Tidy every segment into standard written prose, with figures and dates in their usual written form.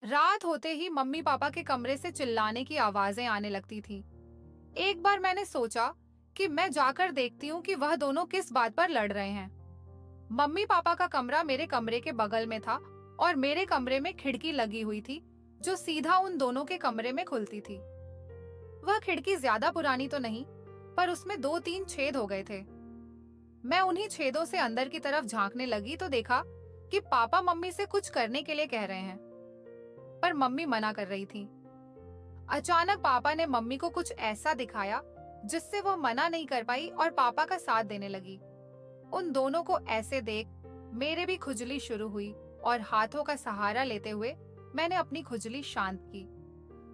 रात होते ही mummy papa के कमरे से चिल्लाने की आवाजें आने लगती थी। एक बार मैंने सोचा कि मैं जाकर देखती हूँ कि वह दोनों किस बात पर लड़ रहे हैं। मम्मी पापा का कमरा मेरे कमरे के बगल में था और मेरे कमरे में खिड़की लगी हुई थी जो सीधा उन दोनों के कमरे में खुलती थी। वह खिड़की ज्यादा पुरानी तो नहीं, पर उसमें दो तीन छेद हो गए थे। मैं उन्हीं छेदों से अंदर की तरफ झांकने लगी तो देखा कि पापा मम्मी से कुछ करने के लिए कह रहे हैं, पर मम्मी मना कर रही थी। अचानक पापा ने मम्मी को कुछ ऐसा दिखाया जिससे वो मना नहीं कर पाई और पापा का साथ देने लगी। उन दोनों को ऐसे देख मेरे भी खुजली शुरू हुई और हाथों का सहारा लेते हुए मैंने अपनी खुजली शांत की,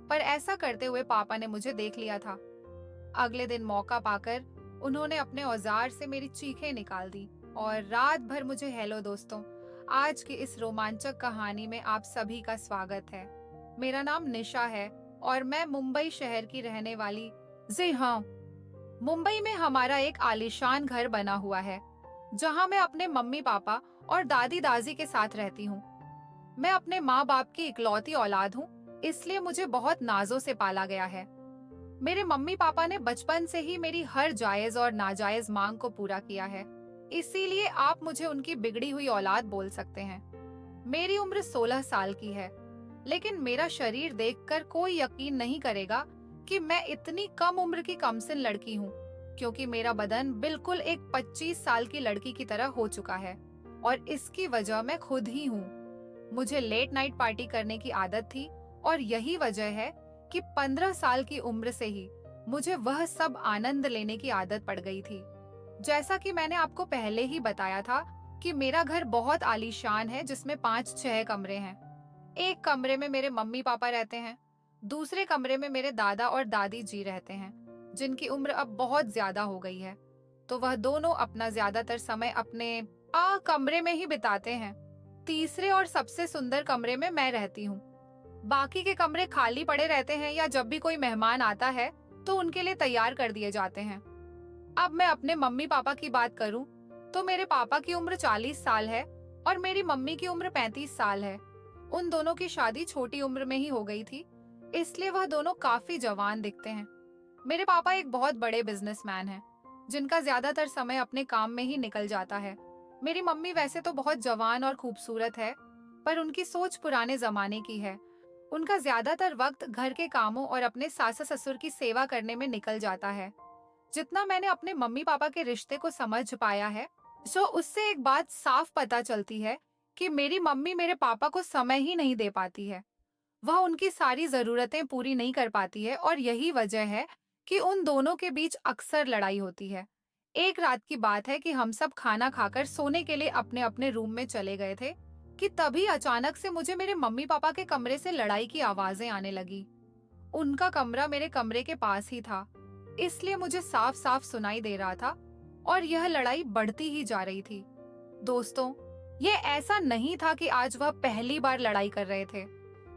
पर ऐसा करते हुए पापा ने मुझे देख लिया था। अगले दिन मौका पाकर उन्होंने अपने औजार से मेरी चीखें निकाल दी और रात भर मुझे हेलो दोस्तों, आज की इस रोमांचक कहानी में आप सभी का स्वागत है। मेरा नाम निशा है और मैं मुंबई शहर की रहने वाली। जी हाँ, मुंबई में हमारा एक आलीशान घर बना हुआ है जहाँ मैं अपने मम्मी पापा और दादी दादी के साथ रहती हूँ। मैं अपने माँ बाप की इकलौती औलाद हूँ, इसलिए मुझे बहुत नाजों से पाला गया है। मेरे मम्मी पापा ने बचपन से ही मेरी हर जायज और नाजायज मांग को पूरा किया है, इसीलिए आप मुझे उनकी बिगड़ी हुई औलाद बोल सकते हैं। मेरी उम्र 16 साल की है, लेकिन मेरा शरीर देखकर कोई यकीन नहीं करेगा कि मैं इतनी कम उम्र की कमसिन लड़की हूँ, क्योंकि मेरा बदन बिल्कुल एक 25 साल की लड़की की तरह हो चुका है और इसकी वजह मैं खुद ही हूँ। मुझे लेट नाइट पार्टी करने की आदत थी और यही वजह है कि 15 साल की उम्र से ही मुझे वह सब आनंद लेने की आदत पड़ गई थी। जैसा कि मैंने आपको पहले ही बताया था कि मेरा घर बहुत आलीशान है जिसमें 5-6 कमरे हैं। एक कमरे में मेरे मम्मी पापा रहते हैं, दूसरे कमरे में मेरे दादा और दादी जी रहते हैं जिनकी उम्र अब बहुत ज्यादा हो गई है, तो वह दोनों अपना ज्यादातर समय अपने कमरे में ही बिताते हैं। तीसरे और सबसे सुंदर कमरे में मैं रहती हूँ। बाकी के कमरे खाली पड़े रहते हैं या जब भी कोई मेहमान आता है तो उनके लिए तैयार कर दिए जाते हैं। अब मैं अपने मम्मी पापा की बात करूं तो मेरे पापा की उम्र 40 साल है और मेरी मम्मी की उम्र 35 साल है। उन दोनों की शादी छोटी उम्र में ही हो गई थी, इसलिए वह दोनों काफी जवान दिखते हैं। मेरे पापा एक बहुत बड़े बिजनेसमैन हैं, जिनका ज्यादातर समय अपने काम में ही निकल जाता है। मेरी मम्मी वैसे तो बहुत जवान और खूबसूरत है, पर उनकी सोच पुराने जमाने की है। उनका ज्यादातर वक्त घर के कामों और अपने सास ससुर की सेवा करने में निकल जाता है। जितना मैंने अपने मम्मी पापा के रिश्ते को समझ पाया है, सो उससे एक बात साफ पता चलती है कि मेरी मम्मी मेरे पापा को समय ही नहीं दे पाती है। वह उनकी सारी जरूरतें पूरी नहीं कर पाती है और यही वजह है कि उन दोनों के बीच अक्सर लड़ाई होती है। एक रात की बात है कि हम सब खाना खाकर सोने के लिए अपने अपने रूम में चले गए थे कि तभी अचानक से मुझे मेरे मम्मी पापा के कमरे से लड़ाई की आवाजें आने लगी। उनका कमरा मेरे कमरे के पास ही था, इसलिए मुझे साफ साफ सुनाई दे रहा था और यह लड़ाई बढ़ती ही जा रही थी। दोस्तों, यह ऐसा नहीं था कि आज वह पहली बार लड़ाई कर रहे थे,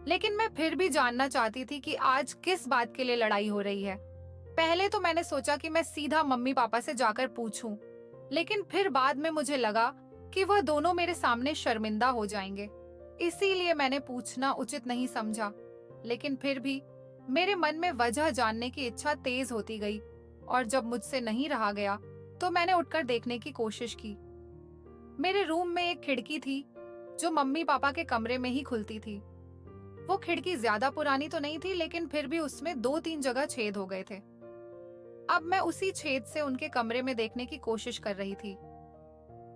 लेकिन मैं फिर भी जानना चाहती थी कि आज किस बात के लिए लड़ाई हो रही है। पहले तो मैंने सोचा कि मैं सीधा मम्मी पापा से जाकर पूछूं, लेकिन फिर बाद में मुझे लगा कि वह दोनों मेरे सामने शर्मिंदा हो जाएंगे, इसीलिए मैंने पूछना उचित नहीं समझा। लेकिन फिर भी मेरे मन में वजह जानने की इच्छा तेज होती गई और जब मुझसे नहीं रहा गया तो मैंने उठकर देखने की कोशिश की। मेरे रूम में एक खिड़की थी जो मम्मी पापा के कमरे में ही खुलती थी। वो खिड़की ज्यादा पुरानी तो नहीं थी, लेकिन फिर भी उसमें 2-3 जगह छेद हो गए थे। अब मैं उसी छेद से उनके कमरे में देखने की कोशिश कर रही थी।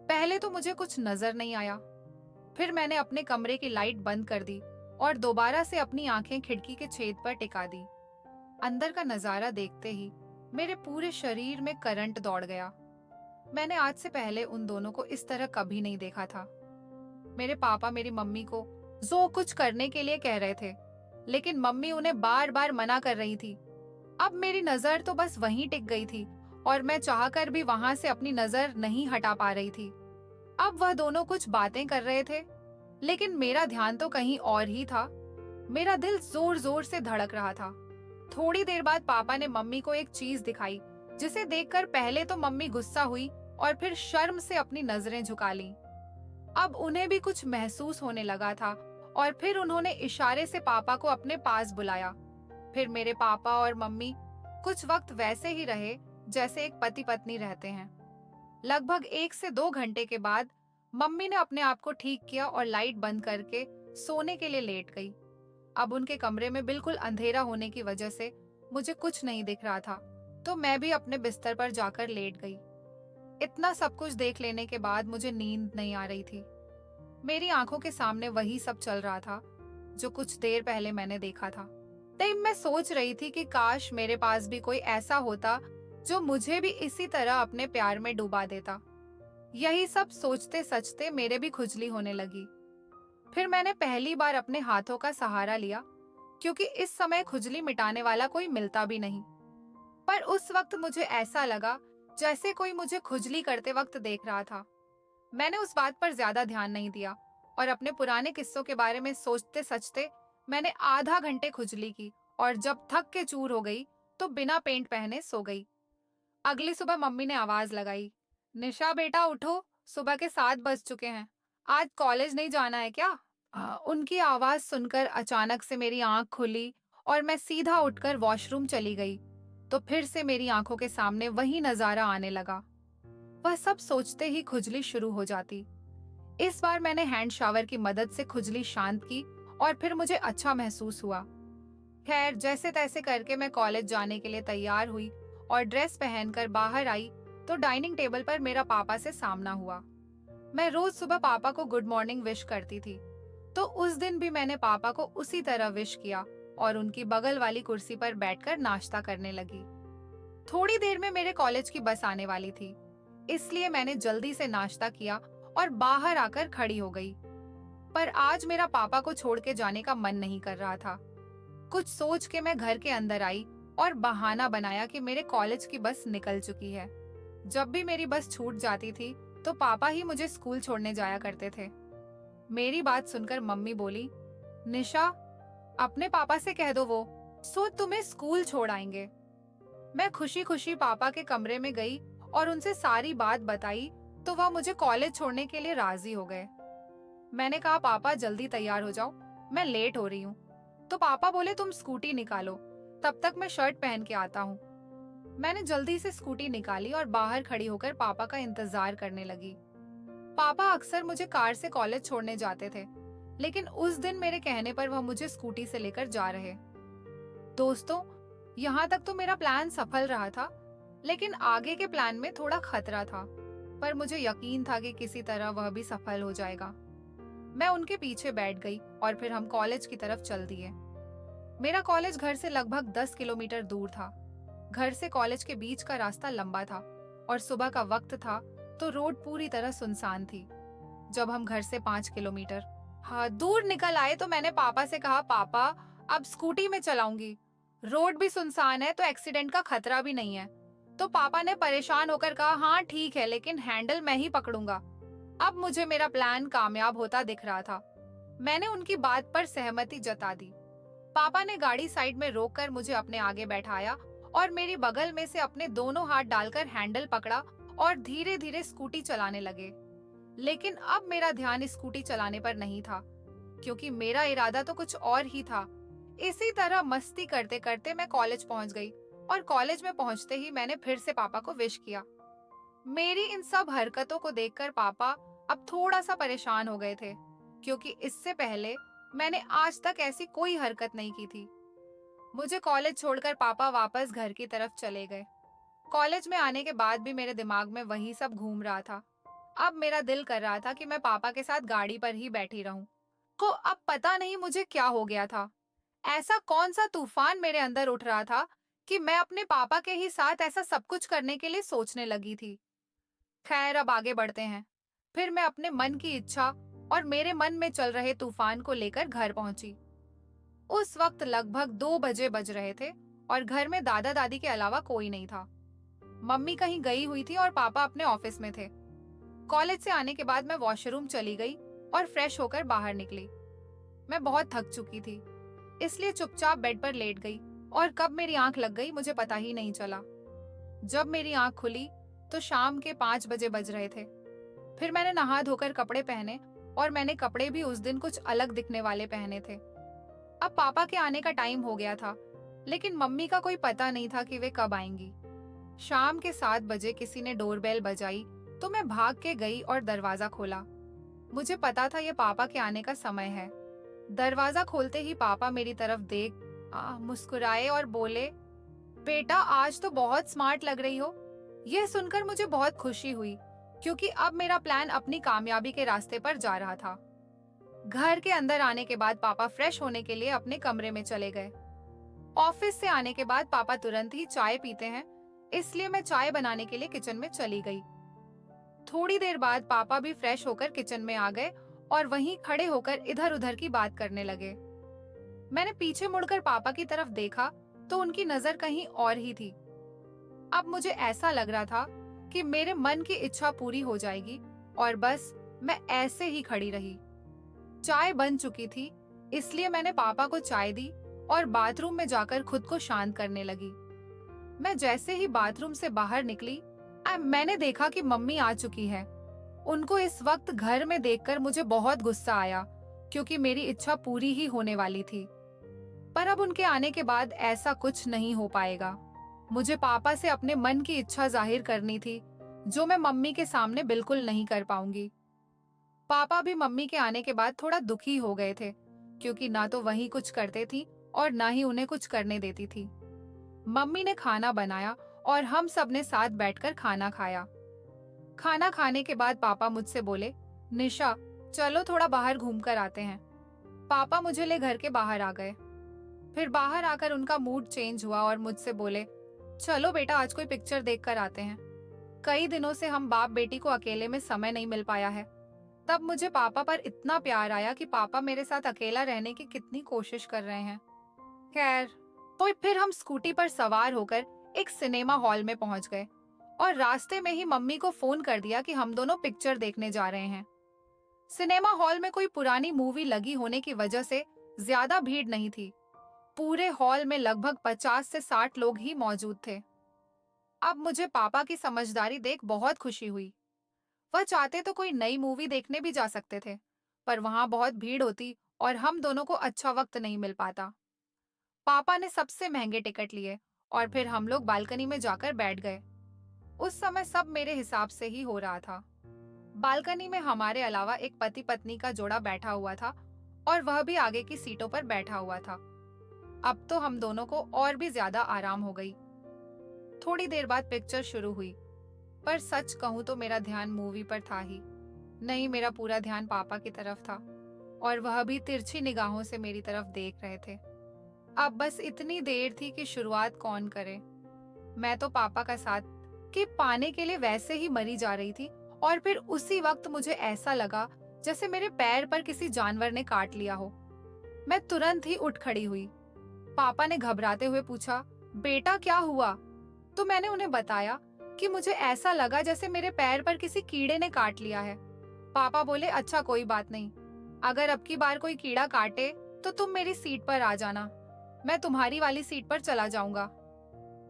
पहले तो मुझे कुछ नजर नहीं आया, फिर मैंने अपने कमरे की लाइट बंद कर दी और दोबारा से अपनी आंखें खिड़की के छेद पर टिका दी। अंदर का नजारा देखते ही मेरे पूरे शरीर में करंट दौड़ गया। मैंने आज से पहले उन दोनों को इस तरह कभी नहीं देखा था। मेरे पापा मेरी मम्मी को जो कुछ करने के लिए कह रहे थे, लेकिन मम्मी उन्हें बार बार मना कर रही थी। अब मेरी नजर तो बस वहीं टिक गई थी और मैं चाहकर भी वहां से अपनी नजर नहीं हटा पा रही थी। अब वह दोनों कुछ बातें कर रहे थे, लेकिन मेरा ध्यान तो कहीं और ही था। मेरा दिल जोर जोर से धड़क रहा था। थोड़ी देर बाद पापा ने मम्मी को एक चीज दिखाई, जिसे देखकर पहले तो मम्मी गुस्सा हुई और फिर शर्म से अपनी नजरें झुका ली। अब उन्हें भी कुछ महसूस होने लगा था और फिर उन्होंने इशारे से पापा को अपने पास बुलाया। फिर मेरे पापा और मम्मी कुछ वक्त वैसे ही रहे जैसे एक पति पत्नी रहते हैं। लगभग 1 से 2 घंटे के बाद मम्मी ने अपने आप को ठीक किया और लाइट बंद करके सोने के लिए लेट गई। अब उनके कमरे में बिल्कुल अंधेरा होने की वजह से मुझे कुछ नहीं दिख रहा था, तो मैं भी अपने बिस्तर पर जाकर लेट गई। इतना सब कुछ देख लेने के बाद मुझे नींद नहीं आ रही थी। मेरी आंखों के सामने वही सब चल रहा था जो कुछ देर पहले मैंने देखा था। तब मैं सोच रही थी कि काश मेरे पास भी कोई ऐसा होता जो मुझे भी इसी तरह अपने प्यार में डुबा देता। यही सब सोचते सचते मेरे भी खुजली होने लगी। फिर मैंने पहली बार अपने हाथों का सहारा लिया, क्योंकि इस समय खुजली मिटाने वाला कोई मिलता भी नहीं। पर उस वक्त मुझे ऐसा लगा जैसे कोई मुझे खुजली करते वक्त देख रहा था। मैंने उस बात पर ज्यादा ध्यान नहीं दिया और अपने पुराने किस्सों के बारे में सोचते सचते मैंने आधा घंटे खुजली की और जब थक के चूर हो गई तो बिना पेंट पहने सो गई। अगली सुबह मम्मी ने आवाज लगाई, निशा बेटा उठो, सुबह के 7 बज चुके हैं, आज कॉलेज नहीं जाना है क्या? उनकी आवाज सुनकर अचानक से मेरी आंख खुली और मैं सीधा उठकर वॉशरूम चली गई। तो फिर से मेरी आंखों के सामने वही नजारा आने लगा। वह सब सोचते ही खुजली शुरू हो जाती। इस बार मैंने हैंड शावर की मदद से खुजली शांत की और फिर मुझे अच्छा महसूस हुआ। खैर, जैसे तैसे करके मैं कॉलेज जाने के लिए तैयार हुई और ड्रेस पहनकर बाहर आई तो डाइनिंग टेबल पर मेरा पापा से सामना हुआ। मैं रोज सुबह पापा को गुड मॉर्निंग विश करती थी, तो उस दिन भी मैंने पापा को उसी तरह विश किया और उनकी बगल वाली कुर्सी पर बैठकर नाश्ता करने लगी। थोड़ी देर में मेरे कॉलेज की बस आने वाली थी, इसलिए मैंने जल्दी से नाश्ता किया और बाहर आकर खड़ी हो गई। पर आज मेरा पापा को छोड़ के जाने का मन नहीं कर रहा था। कुछ सोच के मैं घर के अंदर आई और बहाना बनाया कि मेरे कॉलेज की बस निकल चुकी है। जब भी मेरी बस छूट जाती थी तो पापा ही मुझे स्कूल छोड़ने जाया करते थे। मेरी बात सुनकर मम्मी बोली, निशा अपने पापा से कह दो वो तुम्हें स्कूल छोड़ आएंगे। मैं खुशी खुशी पापा के कमरे में गई और उनसे सारी बात बताई तो वह मुझे कॉलेज छोड़ने के लिए राजी हो गए। मैंने कहा, पापा जल्दी तैयार हो जाओ, मैं लेट हो रही हूँ। तो पापा बोले, तुम स्कूटी निकालो, तब तक मैं शर्ट पहन के आता हूँ। मैंने जल्दी से स्कूटी निकाली और बाहर खड़ी होकर पापा का इंतजार करने लगी। पापा अक्सर मुझे कार से कॉलेज छोड़ने जाते थे, लेकिन उस दिन मेरे कहने पर वह मुझे स्कूटी से लेकर जा रहे। दोस्तों, यहाँ तक तो मेरा प्लान सफल रहा था, लेकिन आगे के प्लान में थोड़ा खतरा था, पर मुझे यकीन था कि किसी तरह वह भी सफल हो जाएगा। मैं उनके पीछे बैठ गई और फिर हम कॉलेज की तरफ चल दिए। मेरा कॉलेज घर से लगभग 10 किलोमीटर दूर था। घर से कॉलेज के बीच का रास्ता लंबा था और सुबह का वक्त था तो रोड पूरी तरह सुनसान थी। जब हम घर से 5 किलोमीटर दूर निकल आए तो मैंने पापा से कहा, पापा अब स्कूटी में चलाऊंगी, रोड भी सुनसान है तो एक्सीडेंट का खतरा भी नहीं है। तो पापा ने परेशान होकर कहा, हाँ ठीक है, लेकिन हैंडल मैं ही पकड़ूंगा। अब मुझे मेरा प्लान कामयाब होता दिख रहा था। मैंने उनकी बात पर सहमति जता दी। पापा ने गाड़ी साइड में रोककर मुझे अपने आगे बैठाया और मेरी बगल में से अपने दोनों हाथ डालकर हैंडल पकड़ा और धीरे धीरे स्कूटी चलाने लगे। लेकिन अब मेरा ध्यान स्कूटी चलाने पर नहीं था, क्योंकि मेरा इरादा तो कुछ और ही था। इसी तरह मस्ती करते करते मैं कॉलेज पहुंच गई और कॉलेज में पहुंचते ही मैंने फिर से पापा को विश किया। मेरी इन सब हरकतों को देखकर पापा अब थोड़ा सा परेशान हो गए थे, क्योंकि इससे पहले मैंने आज तक ऐसी कोई हरकत नहीं की थी। मुझे कॉलेज छोड़कर पापा वापस घर की तरफ चले गए। कॉलेज में आने के बाद भी मेरे दिमाग में वही सब घूम रहा था। अब मेरा दिल कर रहा था कि मैं पापा के साथ गाड़ी पर ही बैठी रहूं। तो अब पता नहीं मुझे क्या हो गया था। ऐसा कौन सा तूफान मेरे अंदर उठ रहा था कि मैं अपने पापा के ही साथ ऐसा सब कुछ करने के लिए सोचने लगी थी। खैर, अब आगे बढ़ते हैं। फिर मैं अपने मन की इच्छा और मेरे मन में चल रहे तूफान को लेकर घर पहुंची। उस वक्त लगभग 2 बजे बज रहे थे और घर में दादा दादी के अलावा कोई नहीं था। मम्मी कहीं गई हुई थी और पापा अपने ऑफिस में थे। कॉलेज से आने के बाद मैं वॉशरूम चली गई और फ्रेश होकर बाहर निकली। मैं बहुत थक चुकी थी, इसलिए चुपचाप बेड पर लेट गई और कब मेरी आंख लग गई मुझे पता ही नहीं चला। जब मेरी आंख खुली तो शाम के 5 बजे बज रहे थे। फिर मैंने नहा धोकर कपड़े पहने और मैंने कपड़े भी उस दिन कुछ अलग दिखने वाले पहने थे। अब पापा के आने का टाइम हो गया था, लेकिन मम्मी का कोई पता नहीं था कि वे कब आएंगी। शाम के 7 बजे किसी ने डोरबेल बजाई तो मैं भाग के गई और दरवाजा खोला। मुझे पता था ये पापा के आने का समय है। दरवाजा खोलते ही पापा मेरी तरफ देख मुस्कुराए और बोले, बेटा आज तो बहुत स्मार्ट लग रही हो। यह सुनकर मुझे बहुत खुशी हुई, क्योंकि अब मेरा प्लान अपनी कामयाबी के रास्ते पर जा रहा था। घर के अंदर आने के बाद पापा फ्रेश होने के लिए अपने कमरे में चले गए। ऑफिस से आने के बाद पापा तुरंत ही चाय पीते हैं, इसलिए मैं चाय बनाने के लिए किचन में चली गई। थोड़ी देर बाद पापा भी फ्रेश होकर किचन में आ गए और वहीं खड़े होकर इधर उधर की बात करने लगे। मैंने पीछे मुड़कर पापा की तरफ देखा तो उनकी नजर कहीं और ही थी। अब मुझे ऐसा लग रहा था कि मेरे मन की इच्छा पूरी हो जाएगी, और बस मैं ऐसे ही खड़ी रही। चाय बन चुकी थी, इसलिए मैंने पापा को चाय दी और बाथरूम में जाकर खुद को शांत करने लगी। मैं जैसे ही बाथरूम से बाहर निकली, मैंने देखा कि मम्मी आ चुकी है। उनको इस वक्त घर में देखकर मुझे बहुत गुस्सा आया, क्योंकि मेरी इच्छा पूरी ही होने वाली थी। पर अब उनके आने के बाद ऐसा कुछ नहीं हो पाएगा। मुझे पापा से अपने मन की इच्छा जाहिर करनी थी, जो मैं मम्मी के सामने बिल्कुल नहीं कर पाऊंगी। पापा भी मम्मी के आने के बाद थोड़ा दुखी हो गए थे, क्योंकि ना तो वही कुछ करते थी और ना ही उन्हें कुछ करने देती थी। मम्मी ने खाना बनाया और हम सब ने साथ बैठकर खाना खाया। खाना खाने के बाद पापा मुझसे बोले, निशा चलो थोड़ा बाहर घूम कर आते हैं। पापा मुझे ले घर के बाहर आ गए। फिर बाहर आकर उनका मूड चेंज हुआ और मुझसे बोले, चलो बेटा आज कोई पिक्चर देख कर आते हैं। कई दिनों से हम बाप बेटी को अकेले में समय नहीं मिल पाया है। तब मुझे पापा पर इतना प्यार आया कि पापा मेरे साथ अकेला रहने की कितनी कोशिश कर रहे हैं। खैर, तो फिर हम स्कूटी पर सवार होकर एक सिनेमा हॉल में पहुंच गए और रास्ते में ही मम्मी को फोन कर दिया कि हम दोनों पिक्चर देखने जा रहे हैं। सिनेमा हॉल में कोई पुरानी मूवी लगी होने की वजह से ज्यादा भीड़ नहीं थी। पूरे हॉल में लगभग 50 से 60 लोग ही मौजूद थे। अब मुझे पापा की समझदारी देख बहुत खुशी हुई। वह चाहते तो कोई नई मूवी देखने भी जा सकते थे, पर वहां बहुत भीड़ होती और हम दोनों को अच्छा वक्त नहीं मिल पाता। पापा ने सबसे महंगे टिकट लिए और फिर हम लोग बालकनी में जाकर बैठ गए। उस समय सब मेरे हिसाब से ही हो रहा था। बालकनी में हमारे अलावा एक पति पत्नी का जोड़ा बैठा हुआ था और वह भी आगे की सीटों पर बैठा हुआ था। अब तो हम दोनों को और भी ज्यादा आराम हो गई। थोड़ी देर बाद पिक्चर शुरू हुई, पर सच कहूं तो मेरा ध्यान मूवी पर था ही नहीं। मेरा पूरा ध्यान पापा की तरफ था और वह भी तिरछी निगाहों से मेरी तरफ देख रहे थे। अब बस इतनी देर थी कि शुरुआत कौन करे। मैं तो पापा का साथ कि पाने के लिए वैसे ही मरी जा रही थी, और फिर उसी वक्त मुझे ऐसा लगा जैसे मेरे पैर पर किसी जानवर ने काट लिया हो। मैं तुरंत ही उठ खड़ी हुई। पापा ने घबराते हुए पूछा, बेटा क्या हुआ? तो मैंने उन्हें बताया कि मुझे ऐसा लगा जैसे मेरे पैर पर किसी कीड़े ने काट लिया है। पापा बोले, अच्छा कोई बात नहीं, अगर अब की बार कोई कीड़ा काटे तो तुम मेरी सीट पर आ जाना, मैं तुम्हारी वाली सीट पर चला जाऊंगा।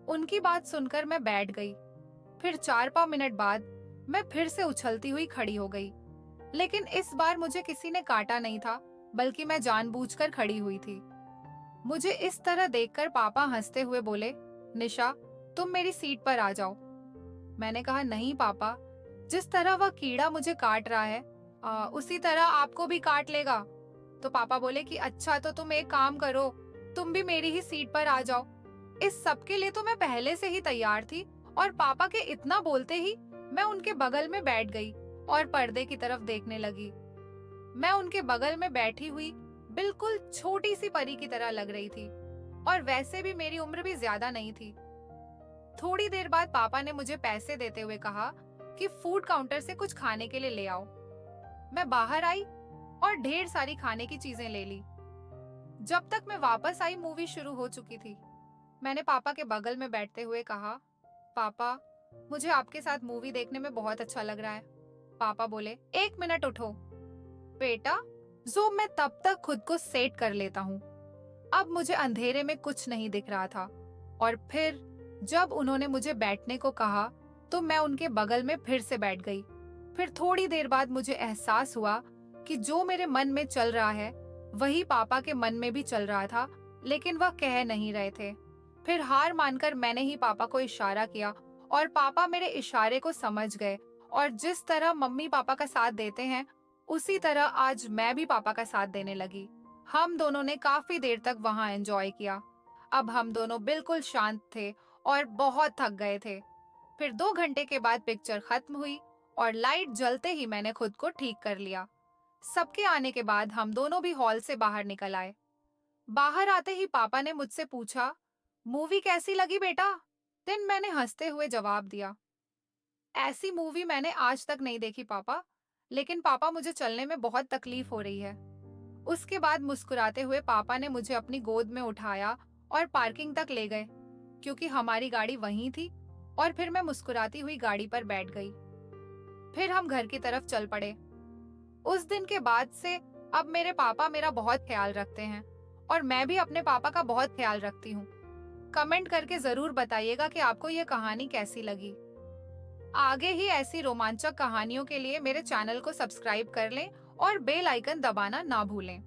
उनकी बात सुनकर मैं बैठ गई। फिर 4-5 मिनट बाद मैं फिर से उछलती हुई खड़ी हो गई, लेकिन इस बार मुझे किसी ने काटा नहीं था, बल्कि मैं जानबूझकर खड़ी हुई थी। मुझे इस तरह देखकर पापा हंसते हुए बोले, निशा तुम मेरी सीट पर आ जाओ। मैंने कहा, नहीं पापा, जिस तरह वह कीड़ा मुझे काट रहा है उसी तरह आपको भी काट लेगा। तो पापा बोले कि अच्छा तो तुम एक काम करो, तुम भी मेरी ही सीट पर आ जाओ। इस सब के लिए तो मैं पहले से ही तैयार थी, और पापा के इतना बोलते ही मैं उनके बगल में बैठ गई और पर्दे की तरफ देखने लगी। मैं उनके बगल में बैठी हुई बिल्कुल छोटी सी परी की तरह लग रही थी, और वैसे भी मेरी उम्र भी ज्यादा नहीं थी। थोड़ी देर बाद पापा ने मुझे पैसे देते हुए कहा कि फूड काउंटर से कुछ खाने के लिए ले आओ। मैं बाहर आई और ढेर सारी खाने की चीजें ले ली। जब तक मैं वापस आई मूवी शुरू हो चुकी थी। मैंने पापा के बगल में बैठते हुए कहा, पापा मुझे आपके साथ मूवी देखने में बहुत अच्छा लग रहा है। पापा बोले, 1 मिनट उठो बेटा, जो मैं तब तक खुद को सेट कर लेता हूँ। अब मुझे अंधेरे में कुछ नहीं दिख रहा था, और फिर जब उन्होंने मुझे बैठने को कहा तो मैं उनके बगल में फिर से बैठ गई। फिर थोड़ी देर बाद मुझे एहसास हुआ कि जो मेरे मन में चल रहा है वही पापा के मन में भी चल रहा था, लेकिन वह कह नहीं रहे थे। फिर हार मानकर मैंने ही पापा को इशारा किया और पापा मेरे इशारे को समझ गए, और जिस तरह मम्मी पापा का साथ देते हैं उसी तरह आज मैं भी पापा का साथ देने लगी। हम दोनों ने काफी देर तक वहां एंजॉय किया। अब हम दोनों बिल्कुल शांत थे और बहुत थक गए थे। फिर 2 घंटे के बाद पिक्चर खत्म हुई और लाइट जलते ही मैंने खुद को ठीक कर लिया। सबके आने के बाद हम दोनों भी हॉल से बाहर निकल आए। बाहर आते ही पापा ने मुझसे पूछा, मूवी कैसी लगी बेटा? देन मैंने हंसते हुए जवाब दिया, ऐसी मूवी मैंने आज तक नहीं देखी पापा, लेकिन पापा मुझे चलने में बहुत तकलीफ हो रही है। उसके बाद मुस्कुराते हुए पापा ने मुझे अपनी गोद में उठाया और पार्किंग तक ले गए, क्योंकि हमारी गाड़ी वहीं थी, और फिर मैं मुस्कुराती हुई गाड़ी पर बैठ गई। फिर हम घर की तरफ चल पड़े। उस दिन के बाद से अब मेरे पापा मेरा बहुत ख्याल रखते हैं और मैं भी अपने पापा का बहुत ख्याल रखती हूँ। कमेंट करके जरूर बताइएगा कि आपको यह कहानी कैसी लगी। आगे ही ऐसी रोमांचक कहानियों के लिए मेरे चैनल को सब्सक्राइब कर लें और बेल आइकन दबाना ना भूलें।